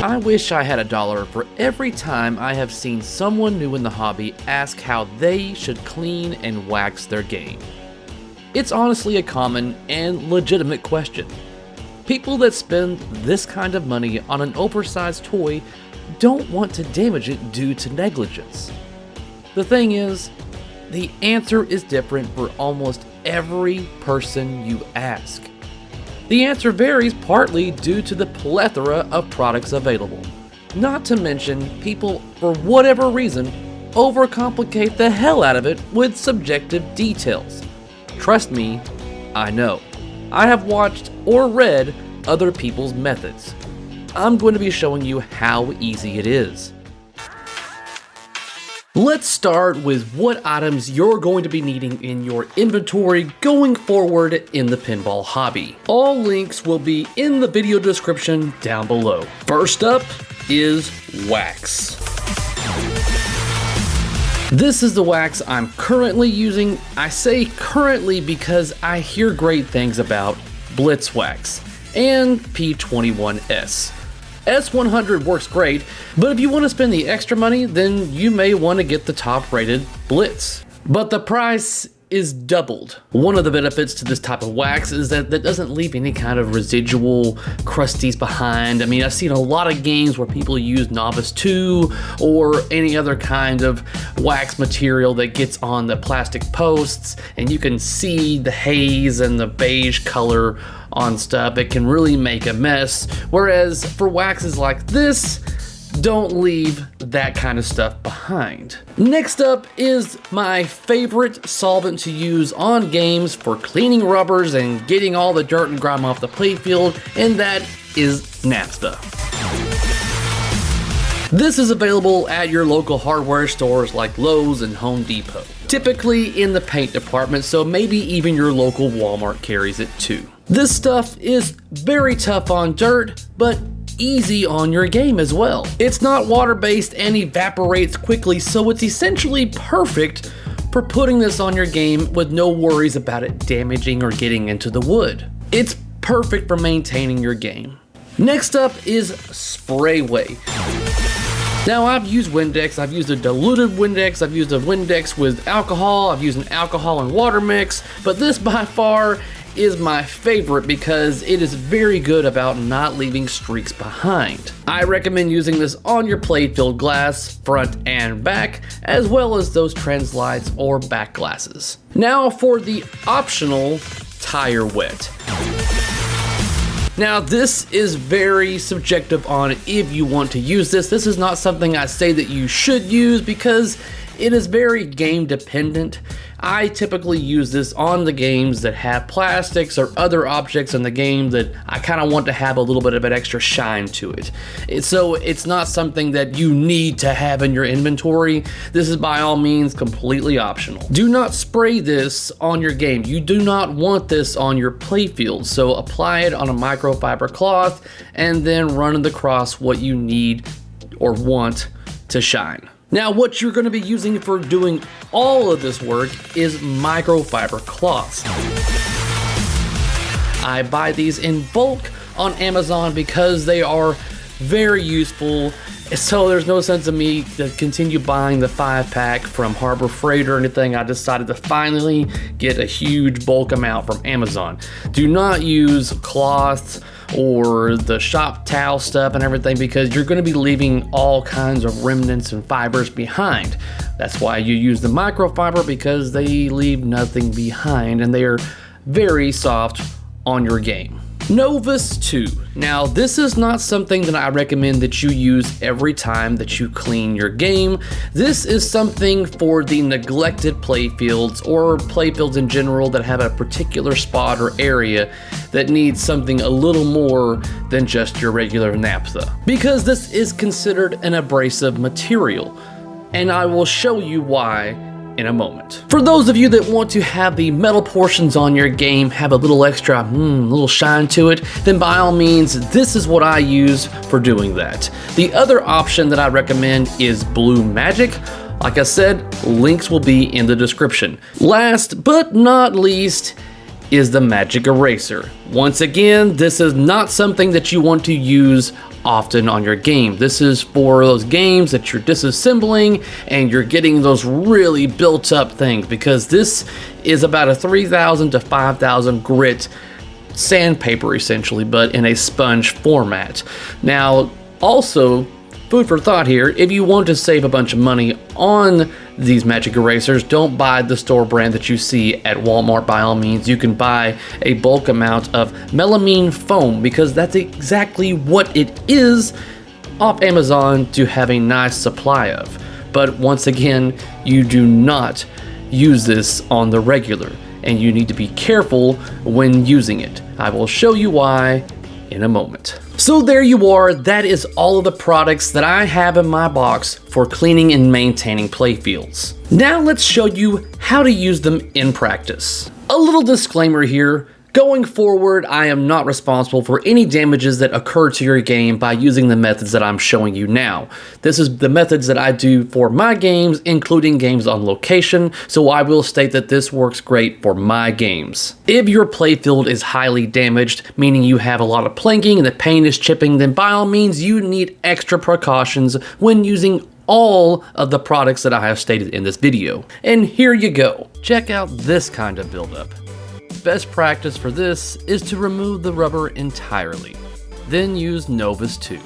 I wish I had $1 for every time I have seen someone new in the hobby ask how they should clean and wax their game. It's honestly a common and legitimate question. People that spend this kind of money on an oversized toy don't want to damage it due to negligence. The thing is, the answer is different for almost every person you ask. The answer varies partly due to the plethora of products available. Not to mention, people, for whatever reason, overcomplicate the hell out of it with subjective details. Trust me, I know. I have watched or read other people's methods. I'm going to be showing you how easy it is. Let's start with what items you're going to be needing in your inventory going forward in the pinball hobby. All links will be in the video description down below. First up is wax. This is the wax I'm currently using. I say currently because I hear great things about Blitz wax and P21S. S100 works great, but if you want to spend the extra money, then you may want to get the top rated Blitz. But the price is doubled. One of the benefits to this type of wax is that it doesn't leave any kind of residual crusties behind. I mean, I've seen a lot of games where people use Novice 2 or any other kind of wax material that gets on the plastic posts, and you can see the haze and the beige color on stuff. It can really make a mess, whereas for waxes like this, don't leave that kind of stuff behind. Next up is my favorite solvent to use on games for cleaning rubbers and getting all the dirt and grime off the playfield, and that is naphtha. This is available at your local hardware stores like Lowe's and Home Depot. Typically in the paint department, so maybe even your local Walmart carries it too. This stuff is very tough on dirt, but easy on your game as well. It's not water-based and evaporates quickly, so it's essentially perfect for putting this on your game with no worries about it damaging or getting into the wood. It's perfect for maintaining your game. Next up is Sprayway. Now, I've used Windex, I've used a diluted Windex, I've used a Windex with alcohol, I've used an alcohol and water mix, but this by far is my favorite because it is very good about not leaving streaks behind. I recommend using this on your playfield glass, front and back, as well as those trans lights or back glasses. Now for the optional tire wet. Now this is very subjective on if you want to use this. This is not something I say that you should use because it is very game dependent. I typically use this on the games that have plastics or other objects in the game that I kind of want to have a little bit of an extra shine to it. So it's not something that you need to have in your inventory. This is by all means completely optional. Do not spray this on your game. You do not want this on your playfield. So apply it on a microfiber cloth and then run it across what you need or want to shine. Now, what you're going to be using for doing all of this work is microfiber cloths. I buy these in bulk on Amazon because they are very useful, so there's no sense of me to continue buying the 5-pack from Harbor Freight or anything. I decided to finally get a huge bulk amount from Amazon. Do not use cloths or the shop towel stuff and everything because you're going to be leaving all kinds of remnants and fibers behind. That's why you use the microfiber, because they leave nothing behind and they are very soft on your game. Novice 2. Now, this is not something that I recommend that you use every time that you clean your game. This is something for the neglected playfields or playfields in general that have a particular spot or area that needs something a little more than just your regular naphtha, because this is considered an abrasive material, and I will show you why in a moment. For those of you that want to have the metal portions on your game have a little extra little shine to it, then by all means, this is what I use for doing that. The other option that I recommend is Blue Magic. Like I said, links will be in the description. Last but not least is the magic eraser. Once again, this is not something that you want to use often on your game. This is for those games that you're disassembling and you're getting those really built up things, because this is about a 3,000 to 5,000 grit sandpaper essentially, but in a sponge format. Now, also, food for thought here, if you want to save a bunch of money on these magic erasers, don't buy the store brand that you see at Walmart. By all means, you can buy a bulk amount of melamine foam, because that's exactly what it is, off Amazon to have a nice supply of. But once again, you do not use this on the regular, and you need to be careful when using it. I will show you why in a moment. So there you are, that is all of the products that I have in my box for cleaning and maintaining playfields. Now let's show you how to use them in practice. A little disclaimer here. Going forward, I am not responsible for any damages that occur to your game by using the methods that I'm showing you now. This is the methods that I do for my games, including games on location, so I will state that this works great for my games. If your playfield is highly damaged, meaning you have a lot of planking and the paint is chipping, then by all means you need extra precautions when using all of the products that I have stated in this video. And here you go. Check out this kind of buildup. Best practice for this is to remove the rubber entirely. Then use Novus 2.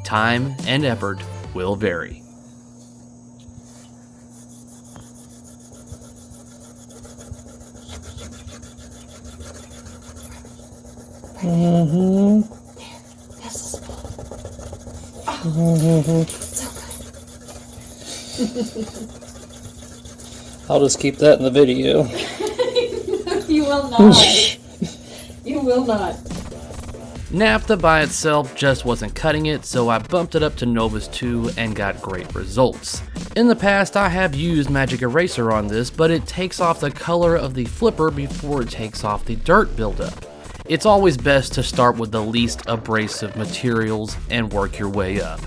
Time and effort will vary. I'll just keep that in the video. You will not. You will not. Naphtha by itself just wasn't cutting it, so I bumped it up to Novus 2 and got great results. In the past, I have used Magic Eraser on this, but it takes off the color of the flipper before it takes off the dirt buildup. It's always best to start with the least abrasive materials and work your way up.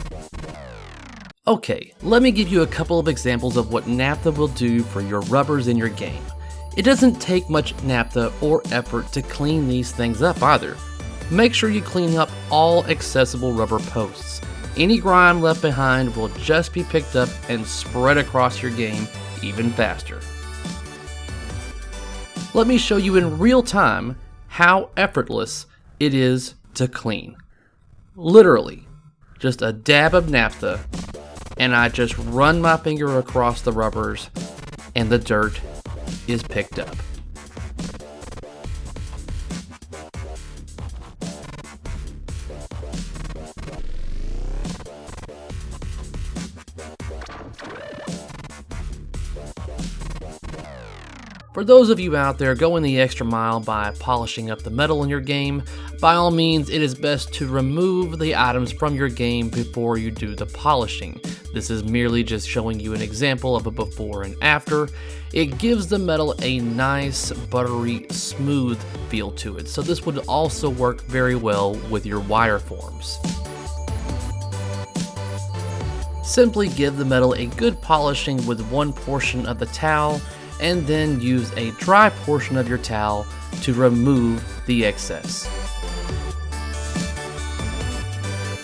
Okay, let me give you a couple of examples of what naphtha will do for your rubbers in your game. It doesn't take much naphtha or effort to clean these things up either. Make sure you clean up all accessible rubber posts. Any grime left behind will just be picked up and spread across your game even faster. Let me show you in real time how effortless it is to clean. Literally, just a dab of naphtha, and I just run my finger across the rubbers and the dirt is picked up. For those of you out there going the extra mile by polishing up the metal in your game, by all means it is best to remove the items from your game before you do the polishing. This is merely just showing you an example of a before and after. It gives the metal a nice, buttery, smooth feel to it, so this would also work very well with your wire forms. Simply give the metal a good polishing with one portion of the towel, and then use a dry portion of your towel to remove the excess.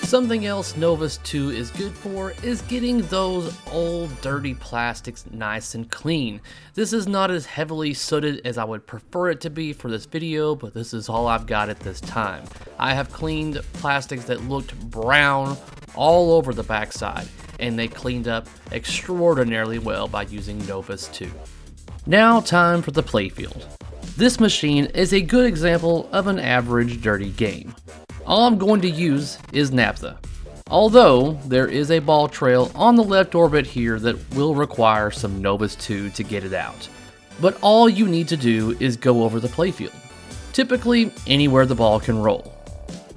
Something else Novus 2 is good for is getting those old dirty plastics nice and clean. This is not as heavily sooted as I would prefer it to be for this video, but this is all I've got at this time. I have cleaned plastics that looked brown all over the backside, and they cleaned up extraordinarily well by using Novus 2. Now time for the Playfield. This machine is a good example of an average dirty game. All I'm going to use is naphtha, although there is a ball trail on the left orbit here that will require some Novus 2 to get it out. But all you need to do is go over the playfield, typically anywhere the ball can roll.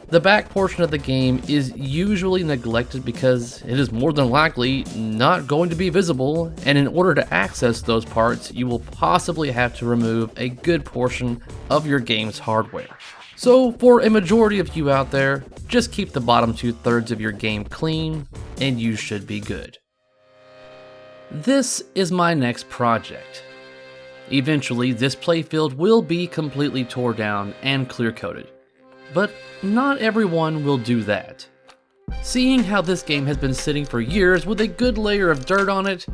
The back portion of the game is usually neglected because it is more than likely not going to be visible, and in order to access those parts, you will possibly have to remove a good portion of your game's hardware. So for a majority of you out there, just keep the bottom 2/3 of your game clean and you should be good. This is my next project. Eventually, this playfield will be completely torn down and clear-coated. But not everyone will do that. Seeing how this game has been sitting for years with a good layer of dirt on it,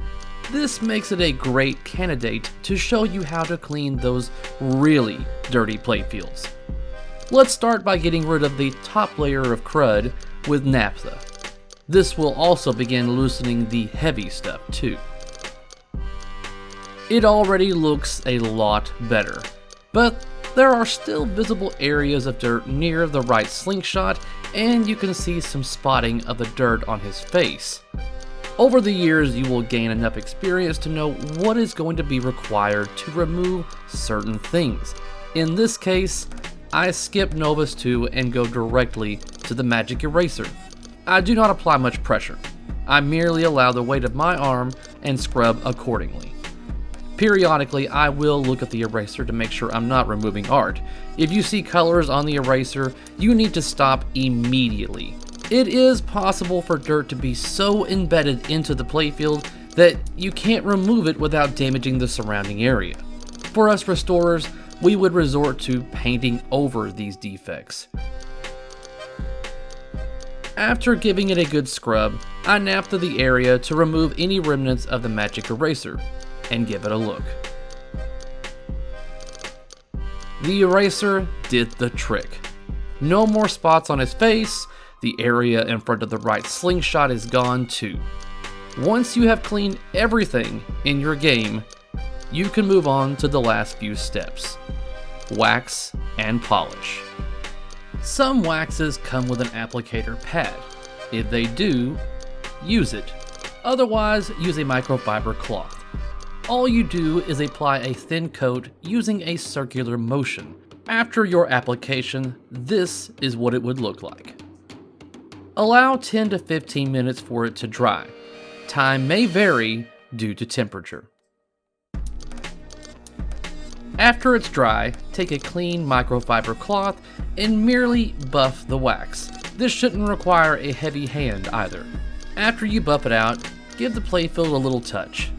this makes it a great candidate to show you how to clean those really dirty playfields. Let's start by getting rid of the top layer of crud with naphtha. This will also begin loosening the heavy stuff too. It already looks a lot better, but there are still visible areas of dirt near the right slingshot, and you can see some spotting of the dirt on his face. Over the years, you will gain enough experience to know what is going to be required to remove certain things. In this case, I skip Novus 2 and go directly to the magic eraser. I do not apply much pressure. I merely allow the weight of my arm and scrub accordingly. Periodically, I will look at the eraser to make sure I'm not removing art. If you see colors on the eraser, you need to stop immediately. It is possible for dirt to be so embedded into the playfield that you can't remove it without damaging the surrounding area. For us restorers, we would resort to painting over these defects. After giving it a good scrub, I naphtha the area to remove any remnants of the magic eraser and give it a look. The eraser did the trick. No more spots on his face, the area in front of the right slingshot is gone too. Once you have cleaned everything in your game, you can move on to the last few steps: wax and polish. Some waxes come with an applicator pad. If they do, use it. Otherwise, use a microfiber cloth. All you do is apply a thin coat using a circular motion. After your application, this is what it would look like. Allow 10 to 15 minutes for it to dry. Time may vary due to temperature. After it's dry, take a clean microfiber cloth and merely buff the wax. This shouldn't require a heavy hand either. After you buff it out, give the playfield a little touch.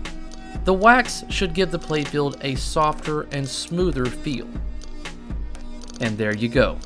The wax should give the playfield a softer and smoother feel. And there you go.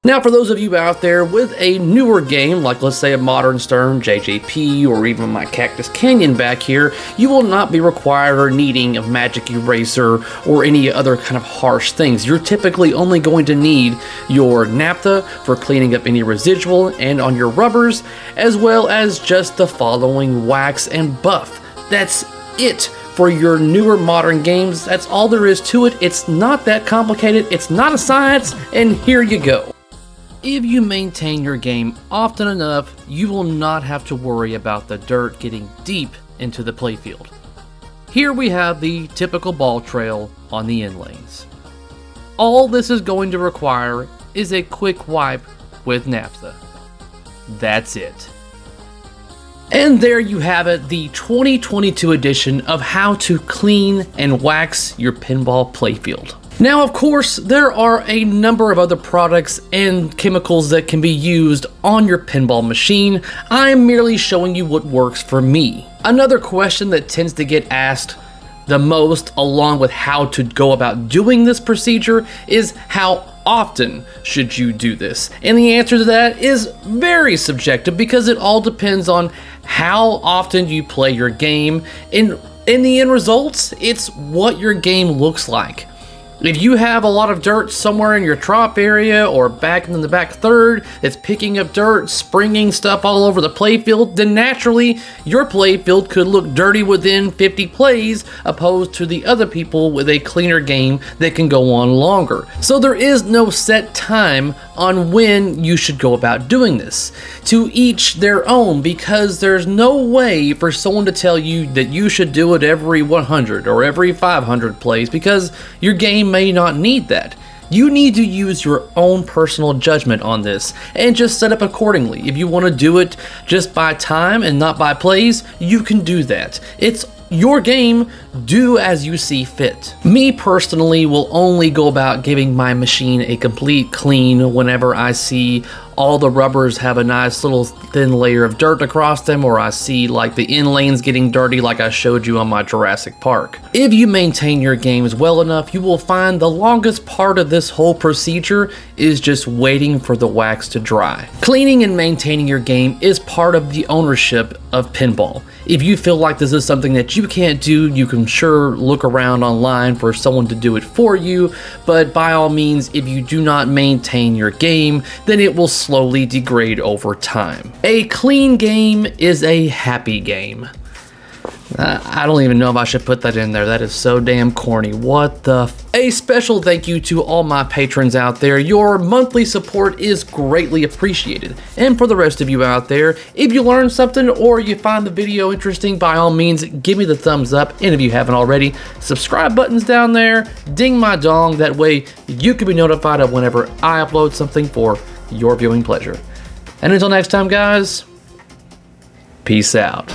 Now, for those of you out there with a newer game, like let's say a Modern Stern, JJP, or even my Cactus Canyon back here, you will not be required or needing a magic eraser or any other kind of harsh things. You're typically only going to need your naphtha for cleaning up any residual and on your rubbers, as well as just the following wax and buff. That's it for your newer modern games. That's all there is to it. It's not that complicated. It's not a science, and here you go. If you maintain your game often enough, you will not have to worry about the dirt getting deep into the playfield. Here we have the typical ball trail on the end lanes. All this is going to require is a quick wipe with naphtha. That's it. And there you have it, the 2022 edition of how to clean and wax your pinball playfield. Now, of course, there are a number of other products and chemicals that can be used on your pinball machine. I'm merely showing you what works for me. Another question that tends to get asked the most, along with how to go about doing this procedure, is how often should you do this? And the answer to that is very subjective because it all depends on how often you play your game. In the end results, it's what your game looks like. If you have a lot of dirt somewhere in your trop area or back in the back third that's picking up dirt, springing stuff all over the playfield, then naturally your playfield could look dirty within 50 plays opposed to the other people with a cleaner game that can go on longer. So there is no set time on when you should go about doing this. To each their own, because there's no way for someone to tell you that you should do it every 100 or every 500 plays, because your game may not need that. You need to use your own personal judgment on this and just set up accordingly. If you want to do it just by time and not by plays, you can do that. It's your game, do as you see fit. Me personally will only go about giving my machine a complete clean whenever I see all the rubbers have a nice little thin layer of dirt across them, or I see like the in lanes getting dirty like I showed you on my Jurassic Park. If you maintain your games well enough, you will find the longest part of this whole procedure is just waiting for the wax to dry. Cleaning and maintaining your game is part of the ownership of pinball. If you feel like this is something that you can't do, you can sure look around online for someone to do it for you, but by all means, if you do not maintain your game, then it will slowly degrade over time. A clean game is a happy game. I don't even know if I should put that in there. That is so damn corny. What the A special thank you to all my patrons out there. Your monthly support is greatly appreciated. And for the rest of you out there, if you learned something or you find the video interesting, by all means, give me the thumbs up. And if you haven't already, subscribe button's down there. Ding my dong. That way you can be notified of whenever I upload something for your viewing pleasure. And until next time, guys, peace out.